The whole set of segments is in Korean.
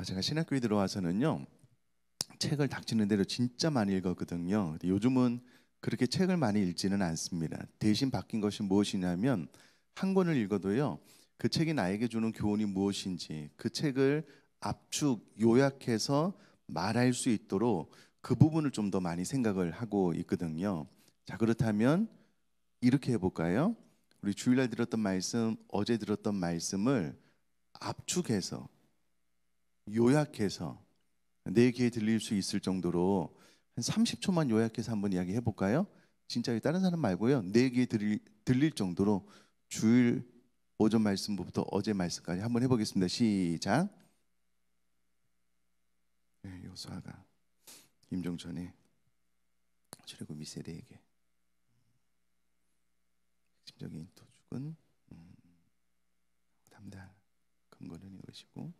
제가 신학교에 들어와서는요, 책을 닥치는 대로 진짜 많이 읽었거든요. 근데 요즘은 그렇게 책을 많이 읽지는 않습니다. 대신 바뀐 것이 무엇이냐면, 한 권을 읽어도요, 그 책이 나에게 주는 교훈이 무엇인지 그 책을 압축 요약해서 말할 수 있도록 그 부분을 좀 더 많이 생각을 하고 있거든요. 자, 그렇다면 이렇게 해볼까요? 우리 주일날 들었던 말씀, 어제 들었던 말씀을 압축해서 요약해서 내 귀에 들릴 수 있을 정도로 한 30초만 요약해서 한번 이야기 해볼까요? 진짜 다른 사람 말고요, 내 귀에 들릴 정도로 주일 오전 말씀부터 어제 말씀까지 한번 해보겠습니다. 시작. 네, 여호수아가 임종전에 출애굽 2세대에게 핵심적인 도죽은 담대한 근거는 이것이고,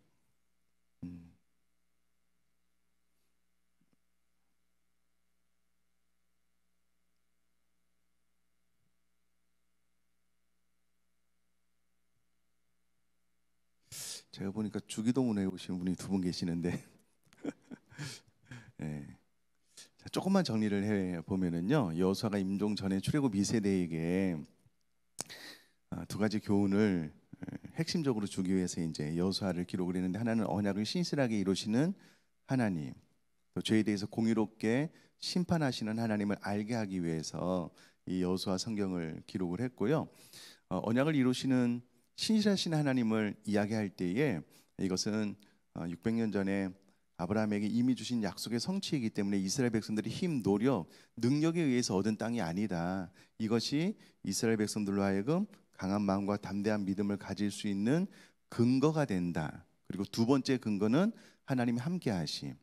제가 보니까 주기도문에 오신 분이 두 분 계시는데 네. 자, 조금만 정리를 해 보면은요, 여호수아가 임종 전에 출애굽 2세대에게 두 가지 교훈을 핵심적으로 주기 위해서 이제 여호수아를 기록을 했는데, 하나는 언약을 신실하게 이루시는 하나님, 또 죄에 대해서 공의롭게 심판하시는 하나님을 알게 하기 위해서 이 여호수아 성경을 기록을 했고요. 언약을 이루시는 신실하신 하나님을 이야기할 때에 이것은 600년 전에 아브라함에게 이미 주신 약속의 성취이기 때문에 이스라엘 백성들이 힘, 노력, 능력에 의해서 얻은 땅이 아니다. 이것이 이스라엘 백성들로 하여금 강한 마음과 담대한 믿음을 가질 수 있는 근거가 된다. 그리고 두 번째 근거는 하나님이 함께 하심.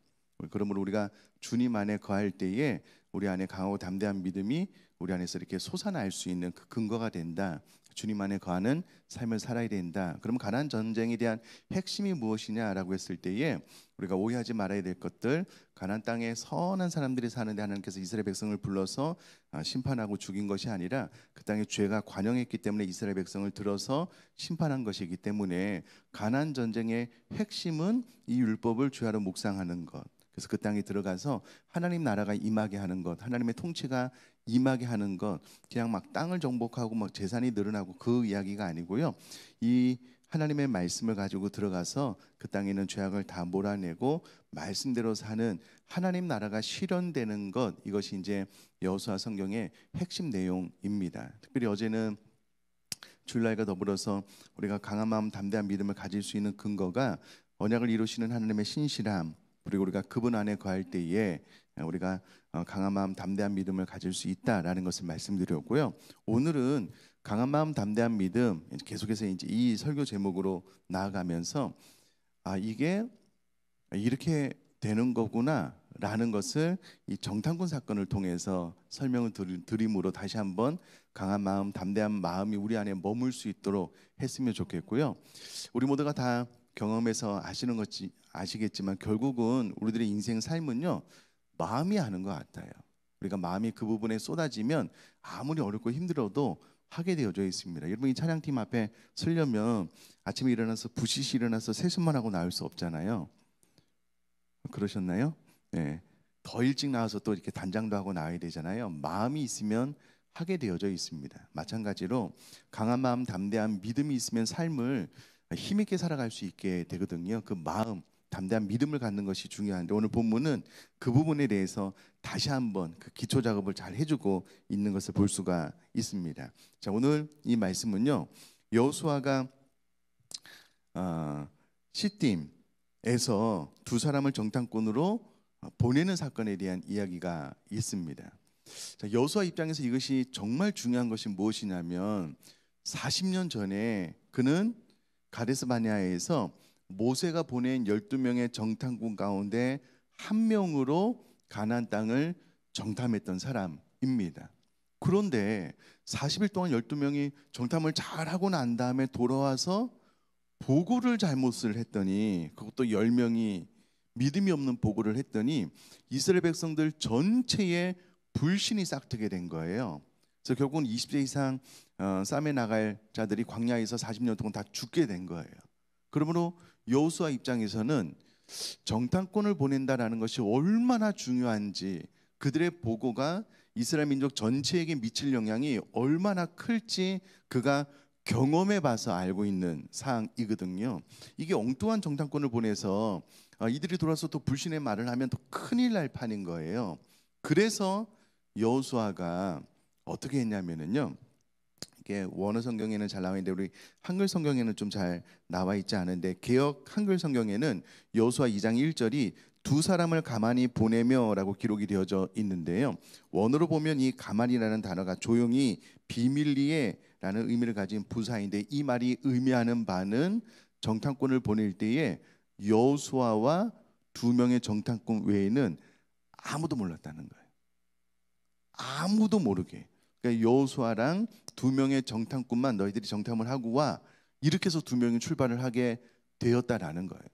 그러므로 우리가 주님 안에 거할 때에 우리 안에 강하고 담대한 믿음이 우리 안에서 이렇게 솟아날 수 있는 그 근거가 된다. 주님 안에 거하는 삶을 살아야 된다. 그럼 가나안 전쟁에 대한 핵심이 무엇이냐라고 했을 때에 우리가 오해하지 말아야 될 것들, 가나안 땅에 선한 사람들이 사는데 하나님께서 이스라엘 백성을 불러서 심판하고 죽인 것이 아니라 그 땅에 죄가 관영했기 때문에 이스라엘 백성을 들어서 심판한 것이기 때문에 가나안 전쟁의 핵심은 이 율법을 주야로 묵상하는 것. 그래서 그 땅에 들어가서 하나님 나라가 임하게 하는 것, 하나님의 통치가 임하게 하는 것, 그냥 막 땅을 정복하고 막 재산이 늘어나고 그 이야기가 아니고요. 이 하나님의 말씀을 가지고 들어가서 그 땅에 있는 죄악을 다 몰아내고 말씀대로 사는 하나님 나라가 실현되는 것, 이것이 이제 여호수아 성경의 핵심 내용입니다. 특별히 어제는 주일날과 더불어서 우리가 강한 마음, 담대한 믿음을 가질 수 있는 근거가 언약을 이루시는 하나님의 신실함, 그리고 우리가 그분 안에 거할 때에 우리가 강한 마음, 담대한 믿음을 가질 수 있다라는 것을 말씀드렸고요. 오늘은 강한 마음, 담대한 믿음, 계속해서 이제 이 설교 제목으로 나아가면서 이게 이렇게 되는 거구나라는 것을 이 정탐꾼 사건을 통해서 설명을 드림으로 다시 한번 강한 마음, 담대한 마음이 우리 안에 머물 수 있도록 했으면 좋겠고요. 우리 모두가 다 경험해서 아시겠지만 결국은 우리들의 인생 삶은요, 마음이 하는 것 같아요. 우리가 마음이 그 부분에 쏟아지면 아무리 어렵고 힘들어도 하게 되어져 있습니다. 여러분, 이 찬양팀 앞에 서려면 아침에 일어나서 부시시 일어나서 세수만 하고 나올 수 없잖아요. 그러셨나요? 네. 더 일찍 나와서 또 이렇게 단장도 하고 나와야 되잖아요. 마음이 있으면 하게 되어져 있습니다. 마찬가지로 강한 마음, 담대한 믿음이 있으면 삶을 힘있게 살아갈 수 있게 되거든요. 그 마음, 담대한 믿음을 갖는 것이 중요한데, 오늘 본문은 그 부분에 대해서 다시 한번 그 기초 작업을 잘 해주고 있는 것을 볼 수가 있습니다. 자, 오늘 이 말씀은요, 여호수아가 시딤에서 두 사람을 정탐꾼으로 보내는 사건에 대한 이야기가 있습니다. 자, 여호수아 입장에서 이것이 정말 중요한 것이 무엇이냐면 40년 전에 그는 가데스 바네아에서 모세가 보낸 12명의 정탐꾼 가운데 한 명으로 가나안 땅을 정탐했던 사람입니다. 그런데 40일 동안 12명이 정탐을 잘 하고 난 다음에 돌아와서 보고를 잘못을 했더니, 그것도 10명이 믿음이 없는 보고를 했더니 이스라엘 백성들 전체에 불신이 싹트게 된 거예요. 그래서 결국은 20세 이상 싸매 나갈 자들이 광야에서 40년 동안 다 죽게 된 거예요. 그러므로 여호수아 입장에서는 정탐꾼을 보낸다라는 것이 얼마나 중요한지, 그들의 보고가 이스라엘 민족 전체에게 미칠 영향이 얼마나 클지 그가 경험해 봐서 알고 있는 사항이거든요. 이게 엉뚱한 정탐꾼을 보내서 이들이 돌아서 또 불신의 말을 하면 더 큰일 날 판인 거예요. 그래서 여호수아가 어떻게 했냐면은요, 이게 원어 성경에는 잘 나와 있는데 우리 한글 성경에는 좀 잘 나와 있지 않은데, 개역 한글 성경에는 여호수아 2장 1절이 두 사람을 가만히 보내며라고 기록이 되어져 있는데요. 원어로 보면 이 가만히라는 단어가 조용히 비밀리에라는 의미를 가진 부사인데, 이 말이 의미하는 바는 정탐꾼을 보낼 때에 여호수아와 두 명의 정탐꾼 외에는 아무도 몰랐다는 거예요. 아무도 모르게. 그러니까 여호수아랑 두 명의 정탐꾼만 너희들이 정탐을 하고 와, 이렇게 해서 두 명이 출발을 하게 되었다라는 거예요.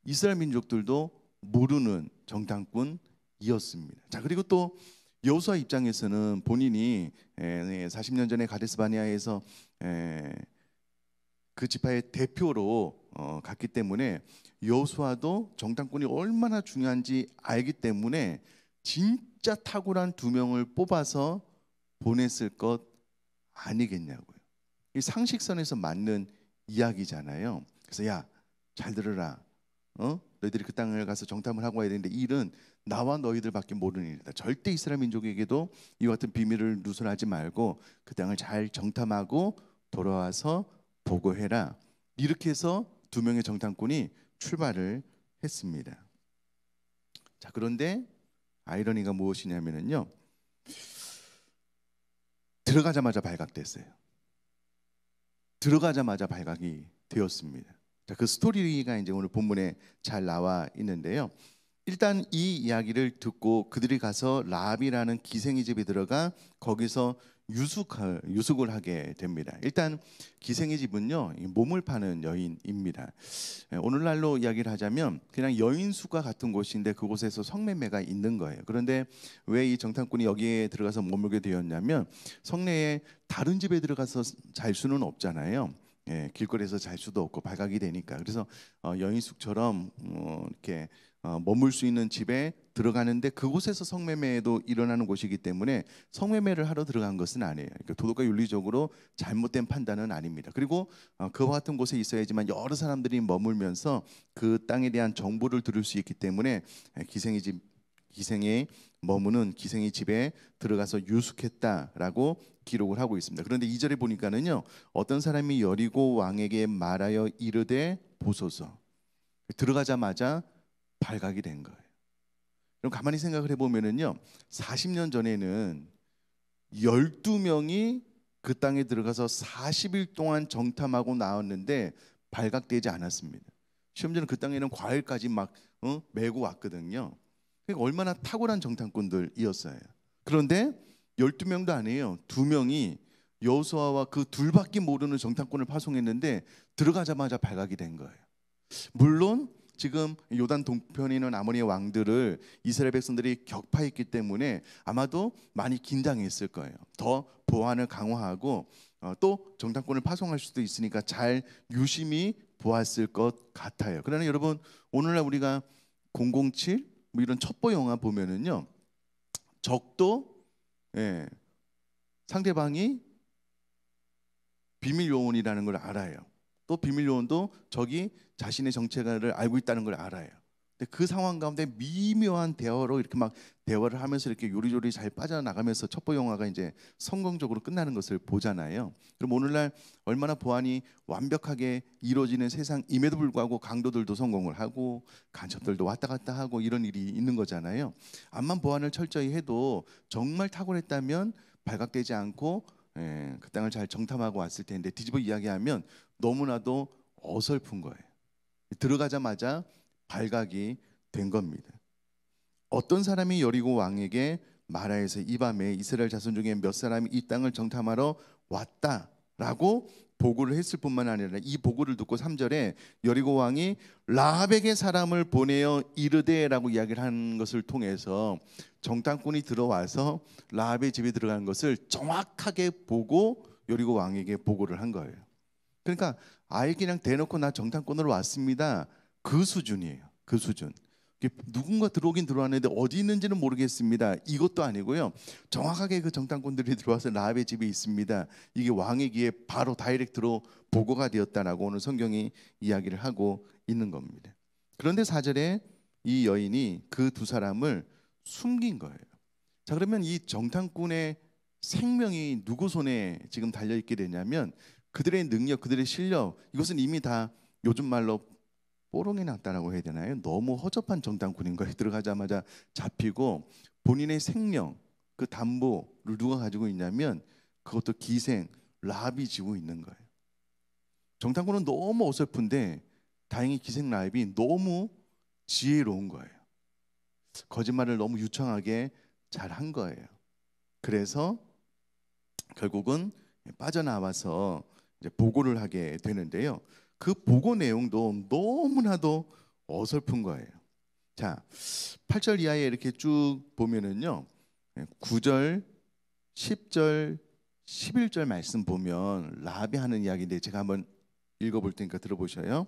이스라엘 민족들도 모르는 정탐꾼이었습니다. 자, 그리고 또 여호수아 입장에서는 본인이 40년 전에 가데스 바네아에서 그 지파의 대표로 갔기 때문에 여호수아도 정탐꾼이 얼마나 중요한지 알기 때문에 진짜 탁월한 두 명을 뽑아서 보냈을 것 아니겠냐고요. 이 상식선에서 맞는 이야기잖아요. 그래서 야, 잘 들으라. 너희들이 그 땅을 가서 정탐을 하고 와야 되는데 이 일은 나와 너희들밖에 모르는 일이다. 절대 이스라엘 민족에게도 이와 같은 비밀을 누설하지 말고 그 땅을 잘 정탐하고 돌아와서 보고해라. 이렇게 해서 두 명의 정탐꾼이 출발을 했습니다. 자, 그런데 아이러니가 무엇이냐면요, 들어가자마자 발각됐어요. 들어가자마자 발각이 되었습니다. 자, 그 스토리가 이제 오늘 본문에 잘 나와 있는데요. 일단 이 이야기를 듣고 그들이 가서 라합이라는 기생의 집에 들어가 거기서 유숙을 하게 됩니다. 일단 기생의 집은요, 몸을 파는 여인입니다. 오늘날로 이야기를 하자면 그냥 여인수가 같은 곳인데 그곳에서 성매매가 있는 거예요. 그런데 왜 이 정탐꾼이 여기에 들어가서 머물게 되었냐면, 성내에 다른 집에 들어가서 잘 수는 없잖아요. 길거리에서 잘 수도 없고 발각이 되니까. 그래서 여인숙처럼 이렇게 머물 수 있는 집에 들어가는데, 그곳에서 성매매도 일어나는 곳이기 때문에 성매매를 하러 들어간 것은 아니에요. 그러니까 도덕과 윤리적으로 잘못된 판단은 아닙니다. 그리고 그와 같은 곳에 있어야지만 여러 사람들이 머물면서 그 땅에 대한 정보를 들을 수 있기 때문에 기생의 머무는 기생의 집에 들어가서 유숙했다라고 기록을 하고 있습니다. 그런데 2절에 보니까는요, 어떤 사람이 여리고 왕에게 말하여 이르되 보소서. 들어가자마자 발각이 된 거예요. 그럼 가만히 생각을 해보면은요, 40년 전에는 12명이 그 땅에 들어가서 40일 동안 정탐하고 나왔는데 발각되지 않았습니다. 심지어는 그 땅에는 과일까지 막 메고 왔거든요. 그러니까 얼마나 탁월한 정탐꾼들이었어요. 그런데 12명도 아니에요. 2명이 여호수아와 그 둘밖에 모르는 정탐꾼을 파송했는데 들어가자마자 발각이 된 거예요. 물론 지금 요단 동편에 있는 아모리의 왕들을 이스라엘 백성들이 격파했기 때문에 아마도 많이 긴장했을 거예요. 더 보안을 강화하고 또 정탐꾼을 파송할 수도 있으니까 잘 유심히 보았을 것 같아요. 그러나 여러분, 오늘날 우리가 007 뭐 이런 첩보 영화 보면은요, 적도 상대방이 비밀 요원이라는 걸 알아요. 또 비밀 요원도 적이 자신의 정체를 알고 있다는 걸 알아요. 근데 그 상황 가운데 미묘한 대화로 이렇게 막 대화를 하면서 이렇게 요리조리 잘 빠져나가면서 첩보 영화가 이제 성공적으로 끝나는 것을 보잖아요. 그럼 오늘날 얼마나 보안이 완벽하게 이루어지는 세상임에도 불구하고 강도들도 성공을 하고 간첩들도 왔다 갔다 하고 이런 일이 있는 거잖아요. 암만 보안을 철저히 해도 정말 탁월했다면 발각되지 않고 그 땅을 잘 정탐하고 왔을 텐데, 뒤집어 이야기하면 너무나도 어설픈 거예요. 들어가자마자 발각이 된 겁니다. 어떤 사람이 여리고 왕에게 말하여서 이 밤에 이스라엘 자손 중에 몇 사람이 이 땅을 정탐하러 왔다라고 보고를 했을 뿐만 아니라, 이 보고를 듣고 3절에 여리고 왕이 라합에게 사람을 보내어 이르되라고 이야기를 한 것을 통해서 정탐꾼이 들어와서 라합의 집에 들어간 것을 정확하게 보고 여리고 왕에게 보고를 한 거예요. 그러니까 아예 그냥 대놓고 나 정탐꾼으로 왔습니다, 그 수준이에요. 그 수준. 누군가 들어오긴 들어왔는데 어디 있는지는 모르겠습니다. 이것도 아니고요. 정확하게 그 정탐꾼들이 들어와서 라합의 집에 있습니다. 이게 왕의 귀에 바로 다이렉트로 보고가 되었다라고 오늘 성경이 이야기를 하고 있는 겁니다. 그런데 4절에 이 여인이 그 두 사람을 숨긴 거예요. 자, 그러면 이 정탐꾼의 생명이 누구 손에 지금 달려 있게 되냐면 그들의 능력, 그들의 실력, 이것은 이미 다 요즘 말로 뽀롱이 났다라고 해야 되나요? 너무 허접한 정탐꾼인 거예요. 들어가자마자 잡히고 본인의 생명, 그 담보를 누가 가지고 있냐면 그것도 기생 라합이 지고 있는 거예요. 정탐꾼은 너무 어설픈데 다행히 기생 라합이 너무 지혜로운 거예요. 거짓말을 너무 유창하게 잘 한 거예요. 그래서 결국은 빠져나와서 이제 보고를 하게 되는데요. 그 보고 내용도 너무나도 어설픈 거예요. 자, 8절 이하에 이렇게 쭉 보면은요, 9절, 10절, 11절 말씀 보면 라합이 하는 이야기인데 제가 한번 읽어볼 테니까 들어보셔요.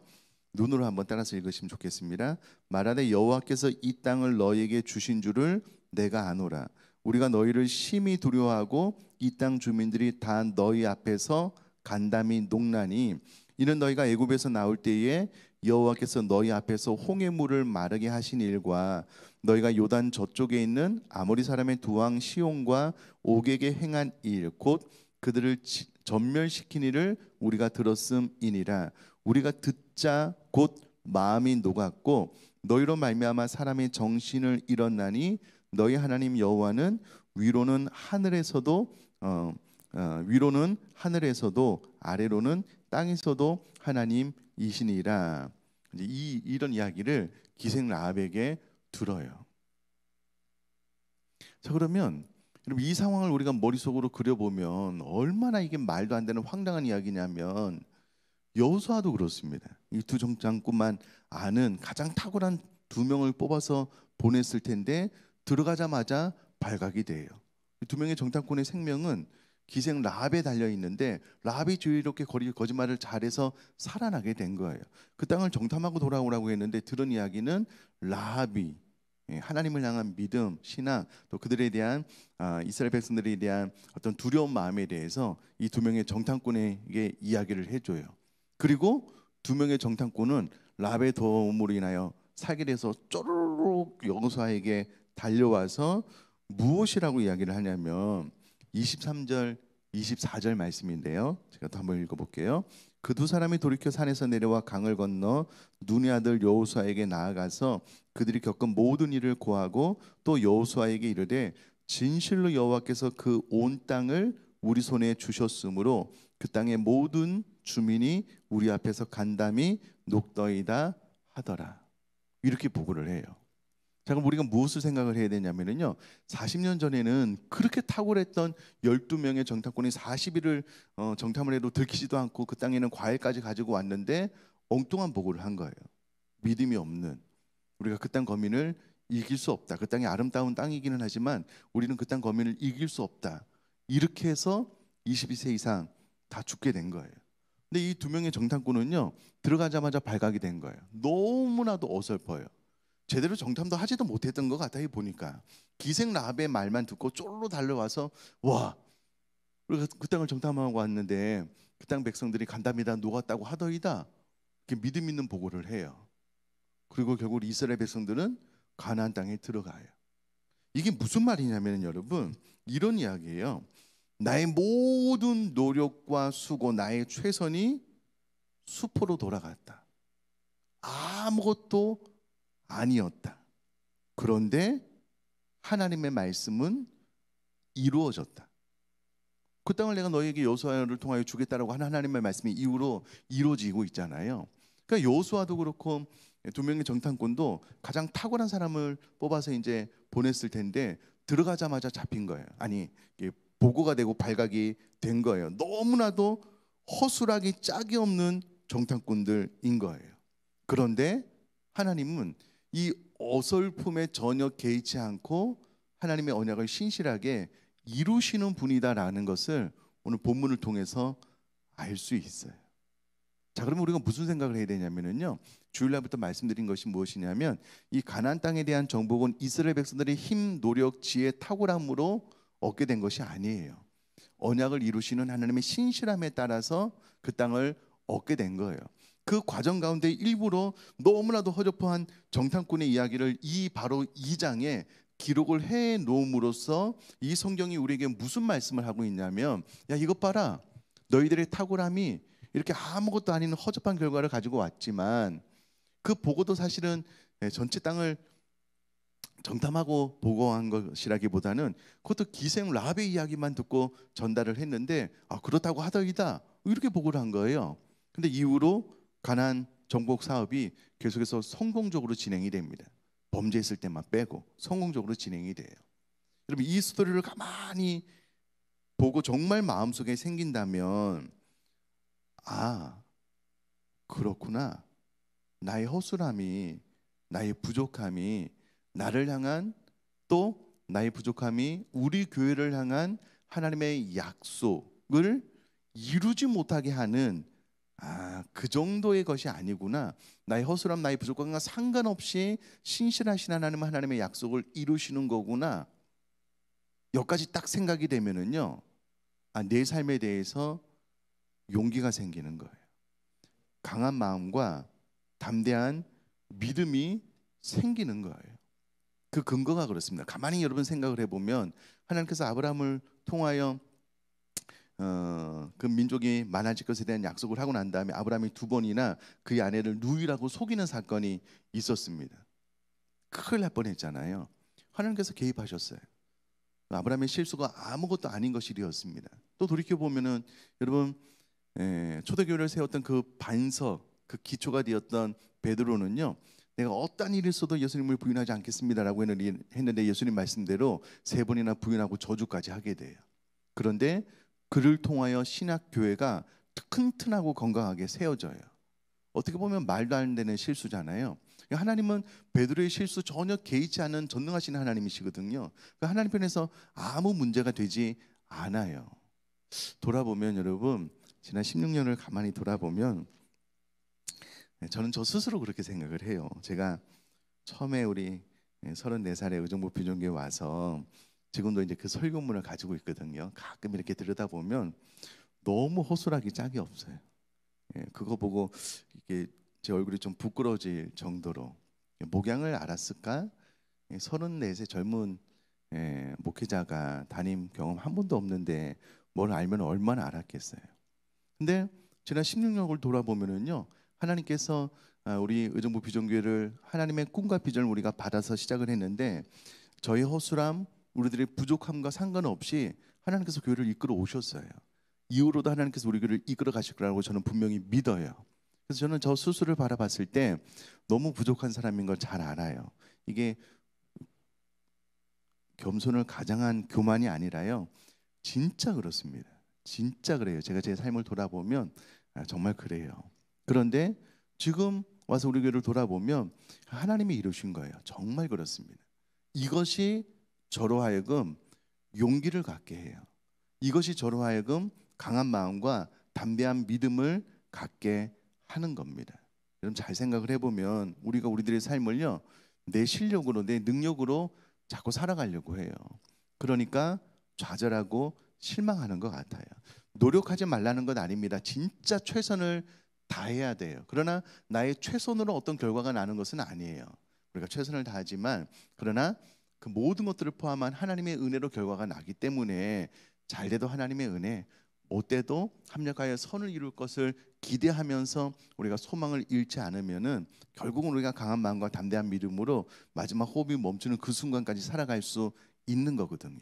눈으로 한번 따라서 읽으시면 좋겠습니다. 말하되 여호와께서 이 땅을 너희에게 주신 줄을 내가 아노라. 우리가 너희를 심히 두려워하고 이 땅 주민들이 다 너희 앞에서 간담이 녹나니 이는 너희가 애굽에서 나올 때에 여호와께서 너희 앞에서 홍해물을 마르게 하신 일과 너희가 요단 저쪽에 있는 아모리 사람의 두 왕 시온과 옥에게 행한 일 곧 그들을 전멸시킨 일을 우리가 들었음이니라. 우리가 듣자 곧 마음이 녹았고 너희로 말미암아 사람의 정신을 잃었나니 너희 하나님 여호와는 위로는 하늘에서도 아래로는 땅에서도 하나님이시니라. 이제 이런 이야기를 기생 라합에게 들어요. 자, 그러면 여러분 이 상황을 우리가 머릿속으로 그려보면 얼마나 이게 말도 안 되는 황당한 이야기냐면 여호수아도 그렇습니다. 이 두 정탐꾼만 아는 가장 탁월한 두 명을 뽑아서 보냈을 텐데 들어가자마자 발각이 돼요. 두 명의 정탐꾼의 생명은 기생 라합에 달려 있는데 라합이 지혜롭게 거짓말을 잘해서 살아나게 된 거예요. 그 땅을 정탐하고 돌아오라고 했는데 들은 이야기는 라합이 하나님을 향한 믿음, 신앙, 또 그들에 대한 이스라엘 백성들에 대한 어떤 두려운 마음에 대해서 이 두 명의 정탐꾼에게 이야기를 해줘요. 그리고 두 명의 정탐꾼은 라합의 도움으로 인하여 살게 돼서 쪼르륵 여호수아에게 달려와서 무엇이라고 이야기를 하냐면 23절, 24절 말씀인데요. 제가 또 한번 읽어볼게요. 그 두 사람이 돌이켜 산에서 내려와 강을 건너 눈의 아들 여호수아에게 나아가서 그들이 겪은 모든 일을 고하고 또 여호수아에게 이르되 진실로 여호와께서 그 온 땅을 우리 손에 주셨으므로 그 땅의 모든 주민이 우리 앞에서 간담이 녹더이다 하더라. 이렇게 보고를 해요. 자, 그럼 우리가 무엇을 생각을 해야 되냐면요, 40년 전에는 그렇게 탁월했던 12명의 정탐꾼이 40일을 정탐을 해도 들키지도 않고 그 땅에는 과일까지 가지고 왔는데 엉뚱한 보고를 한 거예요. 믿음이 없는, 우리가 그 땅 거민을 이길 수 없다. 그 땅이 아름다운 땅이기는 하지만 우리는 그 땅 거민을 이길 수 없다. 이렇게 해서 22세 이상 다 죽게 된 거예요. 근데 이 두 명의 정탐꾼은요, 들어가자마자 발각이 된 거예요. 너무나도 어설퍼요. 제대로 정탐도 하지도 못했던 것 같아요. 보니까 기생 라합의 말만 듣고 쫄로 달려와서 와, 우리가 그 땅을 정탐하고 왔는데 그 땅 백성들이 간담이다 녹았다고 하더이다. 이렇게 믿음 있는 보고를 해요. 그리고 결국 이스라엘 백성들은 가나안 땅에 들어가요. 이게 무슨 말이냐면 여러분 이런 이야기예요. 나의 모든 노력과 수고, 나의 최선이 수포로 돌아갔다. 아무것도 아니었다. 그런데 하나님의 말씀은 이루어졌다. 그 땅을 내가 너희에게 여호수아를 통하여 주겠다라고 하는 하나님의 말씀이 이후로 이루어지고 있잖아요. 그러니까 여호수아도 그렇고 두 명의 정탐꾼도 가장 탁월한 사람을 뽑아서 이제 보냈을 텐데 들어가자마자 잡힌 거예요. 아니, 보고가 되고 발각이 된 거예요. 너무나도 허술하기 짝이 없는 정탐꾼들인 거예요. 그런데 하나님은 이 어설픔에 전혀 개의치 않고 하나님의 언약을 신실하게 이루시는 분이다라는 것을 오늘 본문을 통해서 알 수 있어요. 자, 그러면 우리가 무슨 생각을 해야 되냐면은요, 주일날부터 말씀드린 것이 무엇이냐면, 이 가나안 땅에 대한 정복은 이스라엘 백성들의 힘, 노력, 지혜, 탁월함으로 얻게 된 것이 아니에요. 언약을 이루시는 하나님의 신실함에 따라서 그 땅을 얻게 된 거예요. 그 과정 가운데 일부러 너무나도 허접한 정탐꾼의 이야기를 바로 2장에 기록을 해 놓음으로써 이 성경이 우리에게 무슨 말씀을 하고 있냐면, 야, 이것 봐라, 너희들의 탁월함이 이렇게 아무것도 아닌 허접한 결과를 가지고 왔지만, 그 보고도 사실은 전체 땅을 정탐하고 보고한 것이라기보다는 그것도 기생 라합의 이야기만 듣고 전달을 했는데, 아, 그렇다고 하더이다 이렇게 보고를 한 거예요. 근데 이후로 가나안 정복 사업이 계속해서 성공적으로 진행이 됩니다. 범죄했을 때만 빼고 성공적으로 진행이 돼요. 여러분, 이 스토리를 가만히 보고 정말 마음속에 생긴다면, 아, 그렇구나, 나의 허술함이, 나의 부족함이 나를 향한, 또 나의 부족함이 우리 교회를 향한 하나님의 약속을 이루지 못하게 하는, 그 정도의 것이 아니구나. 나의 허술함, 나의 부족함과 상관없이 신실하신 하나님의 약속을 이루시는 거구나. 여기까지 딱 생각이 되면은요, 내 삶에 대해서 용기가 생기는 거예요. 강한 마음과 담대한 믿음이 생기는 거예요. 그 근거가 그렇습니다. 가만히 여러분 생각을 해보면, 하나님께서 아브라함을 통하여 그 민족이 많아질 것에 대한 약속을 하고 난 다음에 아브라함이 2번이나 그의 아내를 누이라고 속이는 사건이 있었습니다. 큰일 날 뻔했잖아요. 하나님께서 개입하셨어요. 아브라함의 실수가 아무것도 아닌 것이 되었습니다. 또 돌이켜 보면은 여러분, 초대교회를 세웠던 그 반석, 그 기초가 되었던 베드로는요, 내가 어떠한 일이 있어도 예수님을 부인하지 않겠습니다라고 했는데 예수님 말씀대로 3번이나 부인하고 저주까지 하게 돼요. 그런데 그를 통하여 신학교회가 튼튼하고 건강하게 세워져요. 어떻게 보면 말도 안 되는 실수잖아요. 하나님은 베드로의 실수 전혀 개의치 않은 전능하신 하나님이시거든요. 하나님 편에서 아무 문제가 되지 않아요. 돌아보면 여러분, 지난 16년을 가만히 돌아보면 저는 저 스스로 그렇게 생각을 해요. 제가 처음에 우리 34살에 의정부 비전교회 와서 지금도 이제 그 설교문을 가지고 있거든요. 가끔 이렇게 들여다보면 너무 허술하기 짝이 없어요. 그거 보고 이게 제 얼굴이 좀 부끄러워질 정도로, 목양을 알았을까? 34세 젊은 목회자가 담임 경험 한 번도 없는데 뭘 알면 얼마나 알았겠어요. 근데 지난 16년을 돌아보면은요, 하나님께서 우리 의정부 비전교회를 하나님의 꿈과 비전을 우리가 받아서 시작을 했는데, 저희 허술함, 우리들의 부족함과 상관없이 하나님께서 교회를 이끌어 오셨어요. 이후로도 하나님께서 우리 교회를 이끌어 가실 거라고 저는 분명히 믿어요. 그래서 저는 저 스스로를 바라봤을 때 너무 부족한 사람인 걸 잘 알아요. 이게 겸손을 가장한 교만이 아니라요, 진짜 그렇습니다. 진짜 그래요. 제가 제 삶을 돌아보면 정말 그래요. 그런데 지금 와서 우리 교회를 돌아보면 하나님이 이루신 거예요. 정말 그렇습니다. 이것이 저로 하여금 용기를 갖게 해요. 이것이 저로 하여금 강한 마음과 담대한 믿음을 갖게 하는 겁니다. 여러분, 잘 생각을 해보면 우리가 우리들의 삶을요, 내 실력으로, 내 능력으로 자꾸 살아가려고 해요. 그러니까 좌절하고 실망하는 것 같아요. 노력하지 말라는 건 아닙니다. 진짜 최선을 다해야 돼요. 그러나 나의 최선으로 어떤 결과가 나는 것은 아니에요. 우리가 최선을 다하지만, 그러나 그 모든 것들을 포함한 하나님의 은혜로 결과가 나기 때문에, 잘 돼도 하나님의 은혜, 못 돼도 합력하여 선을 이룰 것을 기대하면서 우리가 소망을 잃지 않으면은 결국은 우리가 강한 마음과 담대한 믿음으로 마지막 호흡이 멈추는 그 순간까지 살아갈 수 있는 거거든요.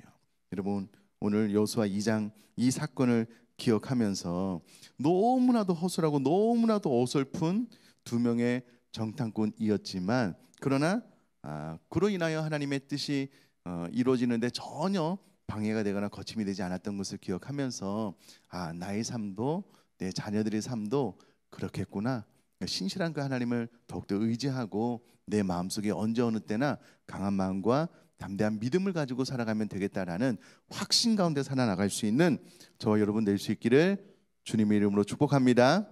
여러분, 오늘 여호수아 2장 이 사건을 기억하면서 너무나도 허술하고 너무나도 어설픈 2명의 정탐꾼이었지만, 그러나 그로 인하여 하나님의 뜻이 이루어지는데 전혀 방해가 되거나 거침이 되지 않았던 것을 기억하면서, 나의 삶도 내 자녀들의 삶도 그렇겠구나, 신실한 그 하나님을 더욱더 의지하고 내 마음속에 언제 어느 때나 강한 마음과 담대한 믿음을 가지고 살아가면 되겠다라는 확신 가운데 살아나갈 수 있는 저와 여러분 될 수 있기를 주님의 이름으로 축복합니다.